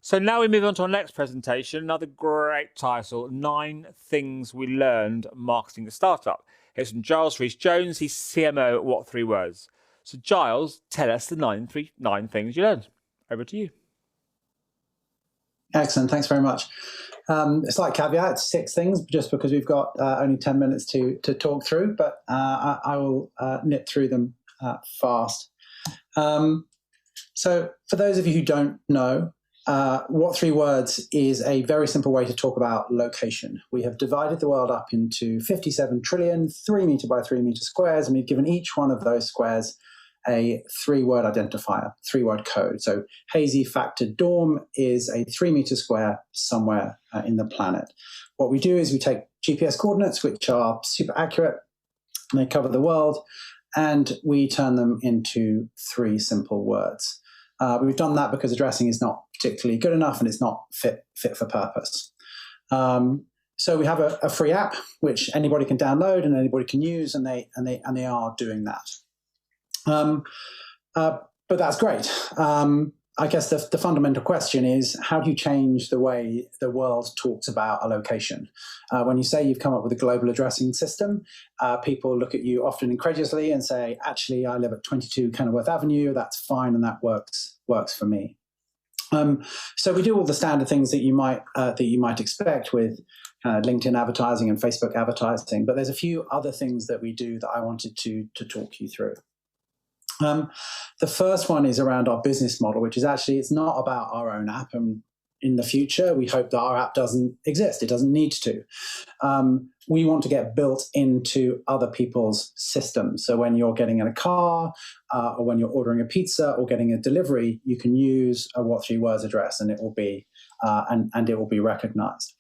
So now we move on to our next presentation, another great title, 9 Things We Learned Marketing a Startup. Here's from Giles Rhys-Jones, he's CMO at What 3 Words. So Giles, tell us the nine things you learned. Over to you. Excellent, thanks very much. Slight caveat, it's 6 things, just because we've got only 10 minutes to talk through, but I will nip through them fast. So for those of you who don't know, What 3 Words is a very simple way to talk about location. We have divided the world up into 57 trillion 3 meter by 3 meter squares, and we've given each one of those squares a 3-word identifier, 3-word code. So hazy factored dorm is a 3 meter square somewhere in the planet. What we do is we take GPS coordinates, which are super accurate, and they cover the world, and we turn them into 3 simple words. We've done that because addressing is not particularly good enough and it's not fit for purpose. So we have a free app which anybody can download and anybody can use, and they are doing that. But that's great. I guess the fundamental question is, how do you change the way the world talks about a location? When you say you've come up with a global addressing system, people look at you often incredulously and say, actually, I live at 22 Kenilworth Avenue, that's fine, and that works for me. So we do all the standard things that you might expect with LinkedIn advertising and Facebook advertising, but there's a few other things that we do that I wanted to talk you through. The first one is around our business model, which is actually, it's not about our own app. And in the future, we hope that our app doesn't exist. It doesn't need to. We want to get built into other people's systems. So when you're getting in a car, or when you're ordering a pizza or getting a delivery, you can use a What 3 Words address, and it will be and it will be recognized.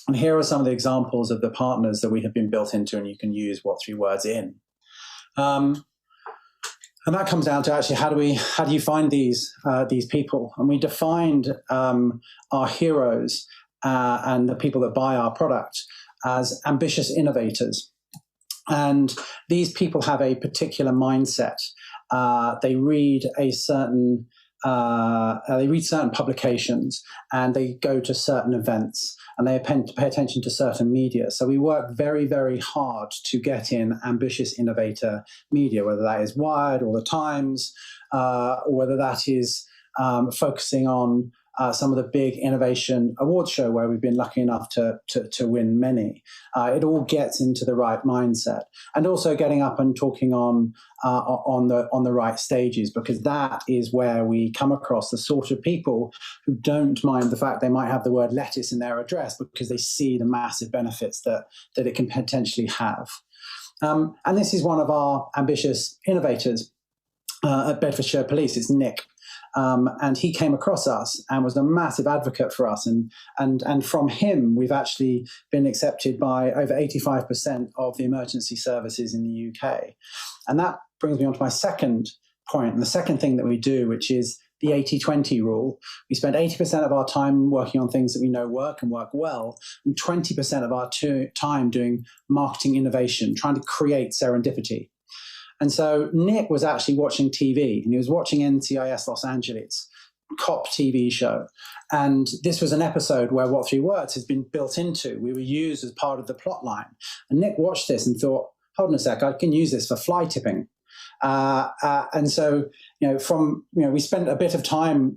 And here are some of the examples of the partners that we have been built into, and you can use What 3 Words in. And that comes down to actually how do you find these people? And we defined our heroes and the people that buy our product as ambitious innovators. And these people have a particular mindset. They read certain publications, and they go to certain events, and they pay attention to certain media. So we work very, very hard to get in ambitious innovator media, whether that is Wired or The Times, or whether that is focusing on some of the big innovation awards show where we've been lucky enough to win many. It all gets into the right mindset, and also getting up and talking on the right stages, because that is where we come across the sort of people who don't mind the fact they might have the word lettuce in their address, because they see the massive benefits that it can potentially have. And this is one of our ambitious innovators at Bedfordshire Police. It's Nick. And he came across us and was a massive advocate for us. And from him, we've actually been accepted by over 85% of the emergency services in the UK. And that brings me on to my second point, and the second thing that we do, which is the 80-20 rule. We spend 80% of our time working on things that we know work and work well, and 20% of our time doing marketing innovation, trying to create serendipity. And so Nick was actually watching TV, and he was watching NCIS Los Angeles, cop TV show. And this was an episode where What 3 Words has been built into. We were used as part of the plot line. And Nick watched this and thought, hold on a sec, I can use this for fly tipping. And so, we spent a bit of time,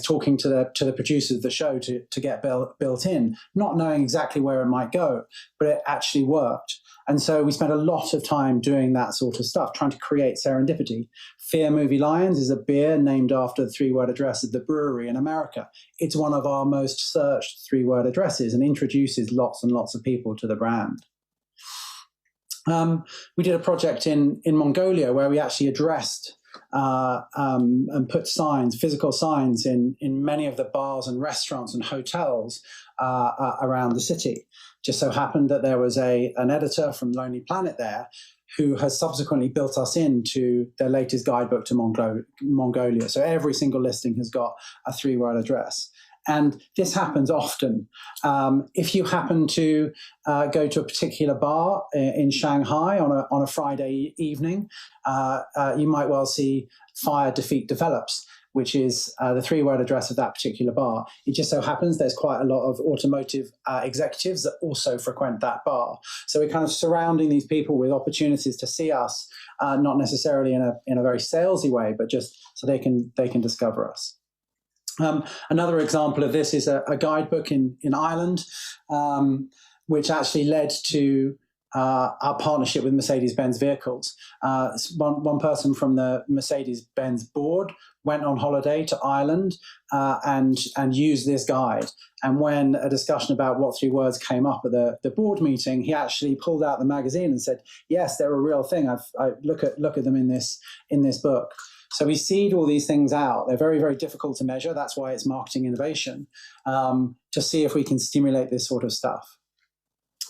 talking to the producers of the show to get built in, not knowing exactly where it might go, but it actually worked. And so we spent a lot of time doing that sort of stuff, trying to create serendipity. Fear Movie Lions is a beer named after the 3-word address of the brewery in America. It's one of our most searched 3-word addresses and introduces lots and lots of people to the brand. We did a project in Mongolia where we actually addressed and put signs, physical signs, in many of the bars and restaurants and hotels around the city. Just so happened that there was an editor from Lonely Planet there who has subsequently built us into their latest guidebook to Mongolia. So every single listing has got a 3-word address. And this happens often. If you happen to go to a particular bar in Shanghai on a Friday evening, you might well see Fire Defeat Develops. which is the three-word address of that particular bar. It just so happens there's quite a lot of automotive executives that also frequent that bar. So we're kind of surrounding these people with opportunities to see us, not necessarily in a very salesy way, but just so they can discover us. Another example of this is a guidebook in Ireland, which actually led to our partnership with Mercedes-Benz Vehicles. One person from the Mercedes-Benz board went on holiday to Ireland and used this guide. And when a discussion about what three words came up at the board meeting, he actually pulled out the magazine and said, "Yes, they're a real thing. I look at them in this book." So we seed all these things out. They're very, very difficult to measure. That's why it's marketing innovation, to see if we can stimulate this sort of stuff.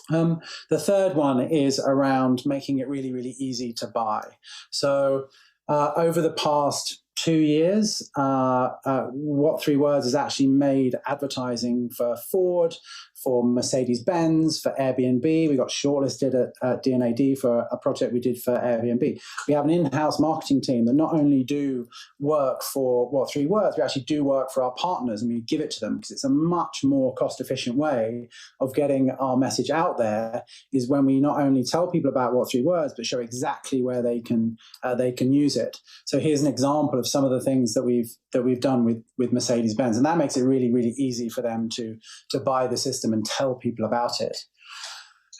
The third one is around making it really, really easy to buy. So over the past 2 years, What Three Words has actually made advertising for Ford, for Mercedes-Benz, for Airbnb. We got shortlisted at D&AD for a project we did for Airbnb. We have an in-house marketing team that not only do work for What Three Words, we actually do work for our partners, and we give it to them because it's a much more cost-efficient way of getting our message out there, is when we not only tell people about What Three Words, but show exactly where they can use it. So here's an example of some of the things that we've done with Mercedes-Benz, and that makes it really, really easy for them to buy the system and tell people about it.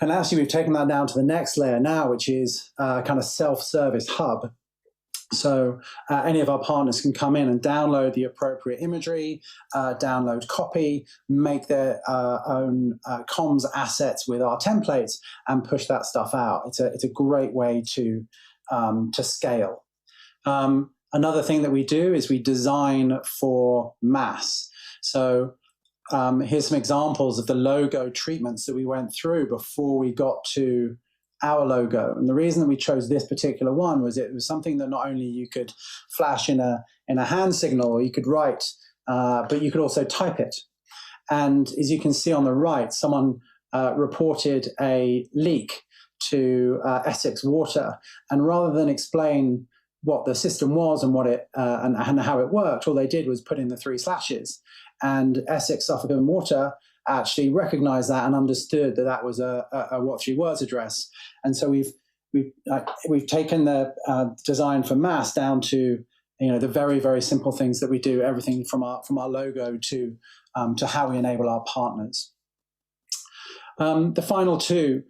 And actually, we've taken that down to the next layer now, which is a kind of self-service hub. So any of our partners can come in and download the appropriate imagery, download copy, make their own comms assets with our templates, and push that stuff out. It's a great way to scale. Another thing that we do is we design for mass. So here's some examples of the logo treatments that we went through before we got to our logo. And the reason that we chose this particular one was it was something that not only you could flash in a hand signal, or you could write, but you could also type it. And as you can see on the right, someone reported a leak to Essex Water. And rather than explain what the system was and what it and how it worked, all they did was put in the 3 slashes. And Essex, Suffolk and Water actually recognized that and understood that that was a What Three Words address. And so we've taken the design for mass down to the very, very simple things that we do, everything from our logo to how we enable our partners. The final two,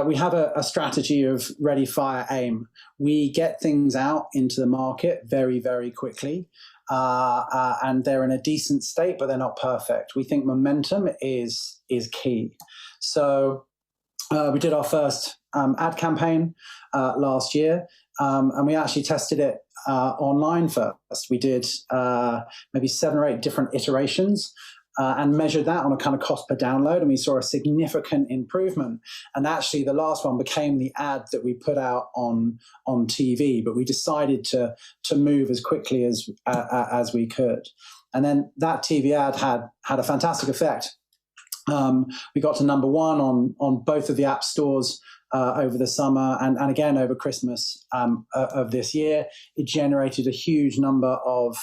we have a strategy of ready, fire, aim. We get things out into the market very, very quickly. And they're in a decent state, but they're not perfect. We think momentum is key. So we did our first ad campaign last year, and we actually tested it online first. We did maybe 7 or 8 different iterations and measured that on a kind of cost per download, and we saw a significant improvement. And actually, the last one became the ad that we put out on TV. But we decided to move as quickly as we could. And then that TV ad had a fantastic effect. We got to number 1 on both of the app stores over the summer and again over Christmas of this year. It generated a huge number of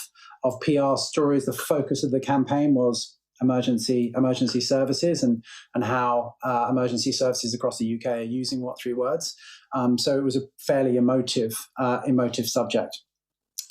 PR stories. The focus of the campaign was emergency services and how emergency services across the UK are using What Three Words. So it was a fairly emotive subject.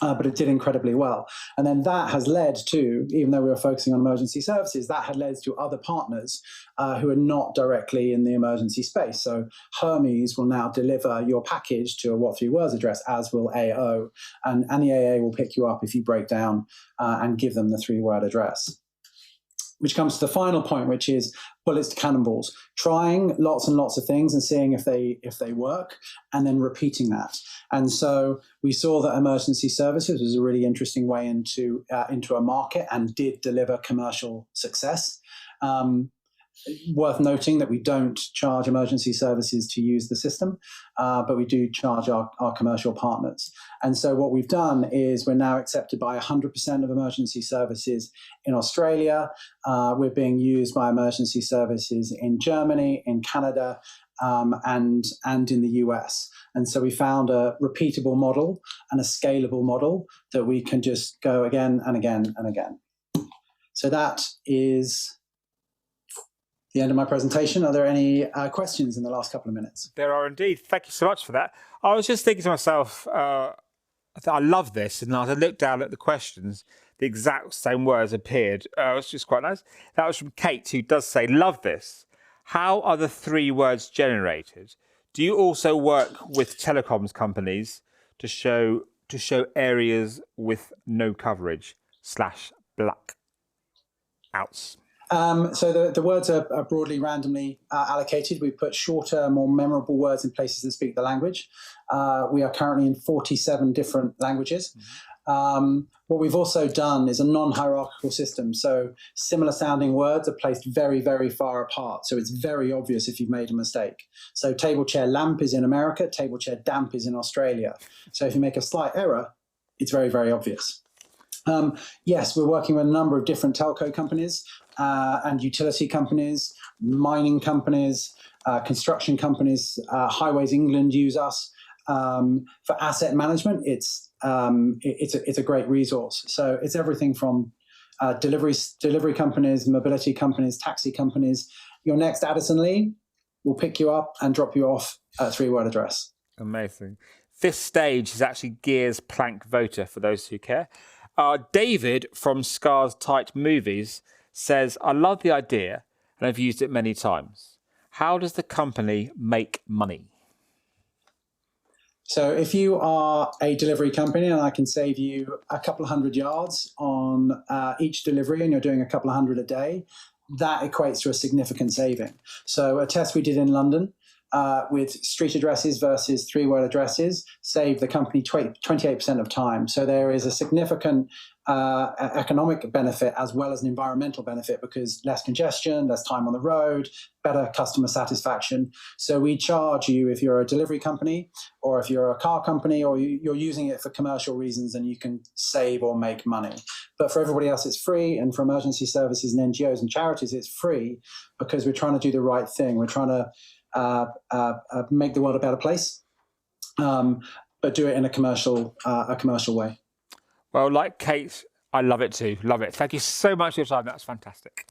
But it did incredibly well. And then that has led to, even though we were focusing on emergency services, that had led to other partners who are not directly in the emergency space. So Hermes will now deliver your package to a What Three Words address, as will AO. And the AA will pick you up if you break down and give them the 3-word address. Which comes to the final point, which is bullets to cannonballs. Trying lots and lots of things and seeing if they work, and then repeating that. And so we saw that emergency services was a really interesting way into a market and did deliver commercial success. Worth noting that we don't charge emergency services to use the system, but we do charge our commercial partners. And so what we've done is we're now accepted by 100% of emergency services in Australia. We're being used by emergency services in Germany, in Canada, and in the US. And so we found a repeatable model and a scalable model that we can just go again and again and again. So that is the end of my presentation. Are there any questions in the last couple of minutes? There are indeed. Thank you so much for that. I was just thinking to myself, I love this. And as I looked down at the questions, the exact same words appeared. It's just quite nice. That was from Kate, who does say, love this. How are the 3 words generated? Do you also work with telecoms companies to show areas with no coverage / blackouts? So the words are broadly randomly allocated. We put shorter, more memorable words in places that speak the language. We are currently in 47 different languages. What we've also done is a non-hierarchical system. So similar sounding words are placed very, very far apart. So it's very obvious if you've made a mistake. So table chair lamp is in America, table chair damp is in Australia. So if you make a slight error, it's very, very obvious. Yes, we're working with a number of different telco companies and utility companies, mining companies, construction companies. Highways England use us. For asset management, it's a great resource. So it's everything from delivery companies, mobility companies, taxi companies. Your next Addison Lee will pick you up and drop you off at a 3-word address. Amazing. This stage is actually Gear's Plank Voter, for those who care. David from Scars Tight Movies says, I love the idea and I've used it many times. How does the company make money? So if you are a delivery company and I can save you a couple of 100 yards on each delivery and you're doing a couple of 100 a day, that equates to a significant saving. So a test we did in London with street addresses versus 3-word addresses saved the company 28% of time. So there is a significant economic benefit as well as an environmental benefit because less congestion, less time on the road, better customer satisfaction. So we charge you if you're a delivery company or if you're a car company or you're using it for commercial reasons, and you can save or make money. But for everybody else, it's free. And for emergency services and NGOs and charities, it's free because we're trying to do the right thing. We're trying to make the world a better place, but do it in a commercial way. Well, like Kate, I love it too. Love it. Thank you so much for your time. That's fantastic.